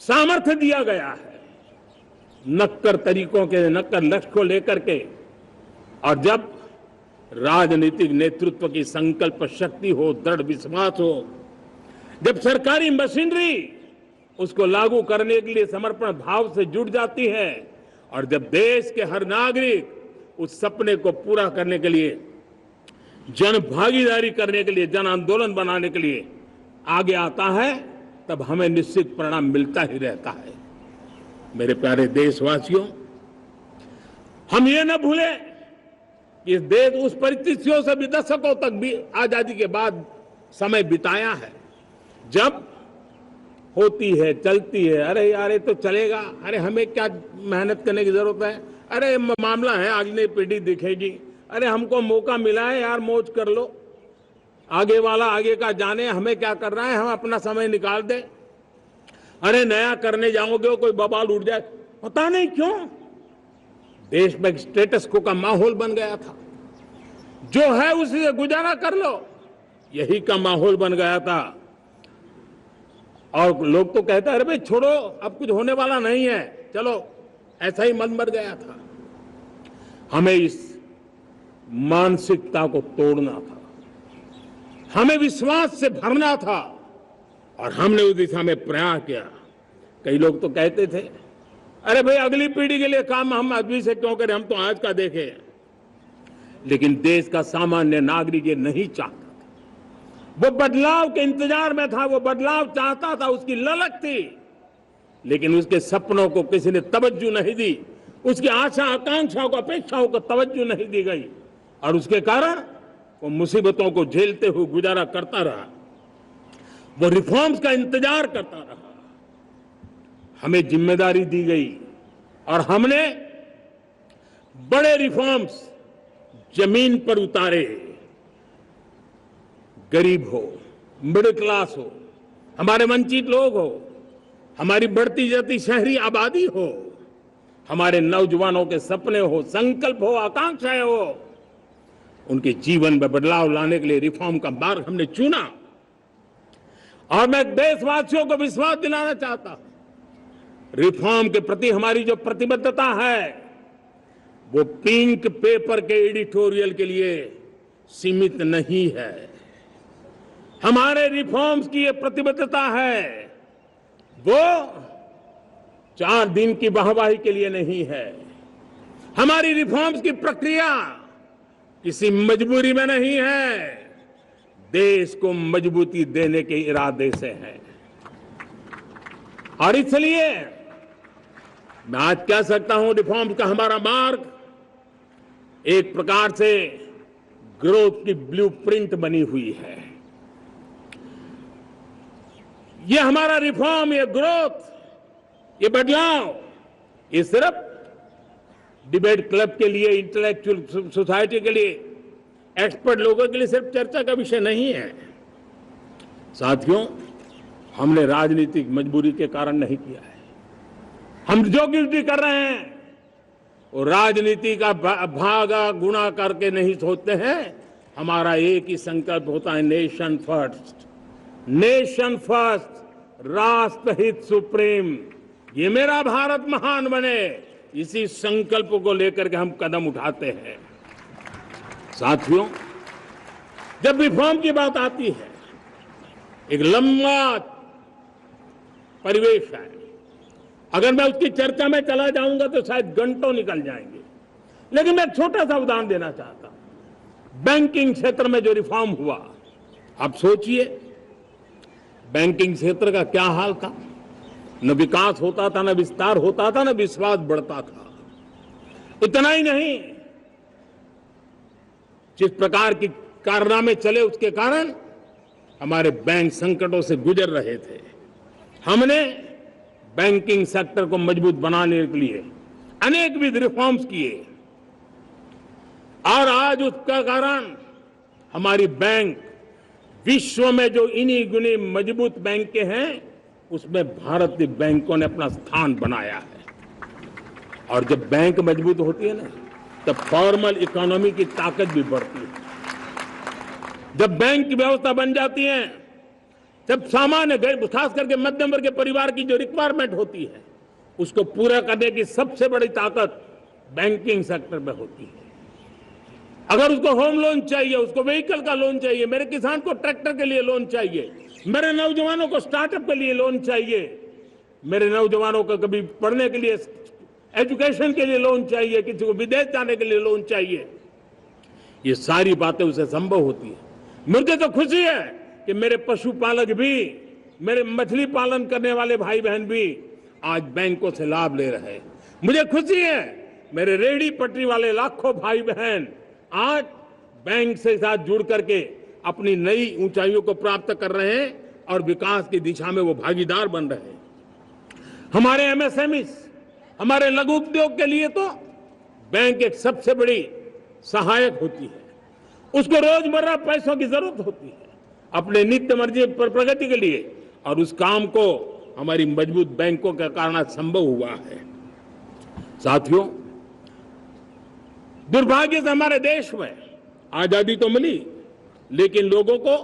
सामर्थ्य दिया गया है नक्कर तरीकों के, नक्कर लक्ष्य को लेकर के। और जब राजनीतिक नेतृत्व की संकल्प शक्ति हो, दृढ़ विश्वास हो, जब सरकारी मशीनरी उसको लागू करने के लिए समर्पण भाव से जुट जाती है, और जब देश के हर नागरिक उस सपने को पूरा करने के लिए, जन भागीदारी करने के लिए, जन आंदोलन बनाने के लिए आगे आता है, तब हमें निश्चित परिणाम मिलता ही रहता है। मेरे प्यारे देशवासियों, हम ये न भूलें कि इस देश उस परिस्थितियों से भी दशकों तक भी आजादी के बाद समय बिताया है, जब होती है, चलती है, अरे यार ये तो चलेगा, अरे हमें क्या मेहनत करने की जरूरत है, अरे मामला है अगली पीढ़ी दिखेगी, अरे हमको मौका मिला है यार मौज कर लो, आगे वाला आगे का जाने, हमें क्या कर रहा है, हम अपना समय निकाल दें, अरे नया करने जाओगे कोई बवाल उठ जाए। पता नहीं क्यों देश में स्टेटस को का माहौल बन गया था, जो है उसी से गुजारा कर लो, यही का माहौल बन गया था। और लोग तो कहते हैं अरे भाई छोड़ो अब कुछ होने वाला नहीं है, चलो, ऐसा ही मन बन गया था। हमें इस मानसिकता को तोड़ना था, हमें विश्वास से भरना था, और हमने उस दिशा में प्रयास किया। कई लोग तो कहते थे अरे भाई अगली पीढ़ी के लिए काम हम अभी से क्यों करें, हम तो आज का देखें। लेकिन देश का सामान्य नागरिक ये नहीं चाहता था, वो बदलाव के इंतजार में था, वो बदलाव चाहता था, उसकी ललक थी, लेकिन उसके सपनों को किसी ने तवज्जो नहीं दी, उसकी आशा आकांक्षाओं को, अपेक्षाओं को तवज्जो नहीं दी गई, और उसके कारण वो मुसीबतों को झेलते हुए गुजारा करता रहा, वो रिफॉर्म्स का इंतजार करता रहा। हमें जिम्मेदारी दी गई और हमने बड़े रिफॉर्म्स जमीन पर उतारे। गरीब हो, मिडिल क्लास हो, हमारे वंचित लोग हो, हमारी बढ़ती जाती शहरी आबादी हो, हमारे नौजवानों के सपने हो, संकल्प हो, आकांक्षाएं हो, उनके जीवन में बदलाव लाने के लिए रिफॉर्म का मार्ग हमने चुना। और मैं देशवासियों को विश्वास दिलाना चाहता हूं, रिफॉर्म के प्रति हमारी जो प्रतिबद्धता है वो पिंक पेपर के एडिटोरियल के लिए सीमित नहीं है। हमारे रिफॉर्म्स की ये प्रतिबद्धता है, वो 4 दिन की वाहवाही के लिए नहीं है। हमारी रिफॉर्म्स की प्रक्रिया किसी मजबूरी में नहीं है, देश को मजबूती देने के इरादे से है। और इसलिए मैं आज कह सकता हूं रिफॉर्म का हमारा मार्ग एक प्रकार से ग्रोथ की ब्लूप्रिंट बनी हुई है। ये हमारा रिफॉर्म, ये ग्रोथ, ये बदलाव, ये सिर्फ डिबेट क्लब के लिए, इंटेलेक्चुअल सोसाइटी के लिए, एक्सपर्ट लोगों के लिए सिर्फ चर्चा का विषय नहीं है। साथियों, हमने राजनीतिक मजबूरी के कारण नहीं किया है। हम जो कुछ भी कर रहे हैं वो राजनीति का भागा गुणा करके नहीं सोचते हैं। हमारा एक ही संकल्प होता है, नेशन फर्स्ट, नेशन फर्स्ट, राष्ट्रहित सुप्रीम, ये मेरा भारत महान बने, इसी संकल्प को लेकर के हम कदम उठाते हैं। साथियों, जब रिफॉर्म की बात आती है, एक लंबा परिवेश है, अगर मैं उसकी चर्चा में चला जाऊंगा तो शायद घंटों निकल जाएंगे, लेकिन मैं छोटा सा उदाहरण देना चाहता हूं। बैंकिंग क्षेत्र में जो रिफॉर्म हुआ, आप सोचिए बैंकिंग क्षेत्र का क्या हाल था, न विकास होता था, न विस्तार होता था, न विश्वास बढ़ता था। इतना ही नहीं, जिस प्रकार की कारनामे चले उसके कारण हमारे बैंक संकटों से गुजर रहे थे। हमने बैंकिंग सेक्टर को मजबूत बनाने के लिए अनेकविध रिफॉर्म्स किए, और आज उसका कारण हमारी बैंक विश्व में जो इन्हीं गुनी मजबूत बैंक के हैं, उसमें भारतीय बैंकों ने अपना स्थान बनाया है। और जब बैंक मजबूत होती है ना, तब फॉर्मल इकोनॉमी की ताकत भी बढ़ती है। जब बैंक की व्यवस्था बन जाती है, जब सामान्य खास करके मध्यम वर्ग के परिवार की जो रिक्वायरमेंट होती है उसको पूरा करने की सबसे बड़ी ताकत बैंकिंग सेक्टर में होती है। अगर उसको होम लोन चाहिए, उसको व्हीकल का लोन चाहिए, मेरे किसान को ट्रैक्टर के लिए लोन चाहिए, मेरे नौजवानों को स्टार्टअप के लिए लोन चाहिए, मेरे नौजवानों को कभी पढ़ने के लिए, एजुकेशन के लिए लोन चाहिए, किसी को विदेश जाने के लिए लोन चाहिए, ये सारी बातें उसे संभव होती है। मुझे तो खुशी है कि मेरे पशुपालक भी, मेरे मछली पालन करने वाले भाई बहन भी आज बैंकों से लाभ ले रहे हैं। मुझे खुशी है मेरे रेहड़ी पटरी वाले लाखों भाई बहन आज बैंक से साथ जुड़ करके अपनी नई ऊंचाइयों को प्राप्त कर रहे हैं और विकास की दिशा में वो भागीदार बन रहे हैं। हमारे एमएसएमई, हमारे लघु उद्योग के लिए तो बैंक एक सबसे बड़ी सहायक होती है। उसको रोजमर्रा पैसों की जरूरत होती है अपने नित्य मर्जी पर प्रगति के लिए, और उस काम को हमारी मजबूत बैंकों के कारण संभव हुआ है। साथियों, दुर्भाग्य से हमारे देश में आजादी तो मिली, लेकिन लोगों को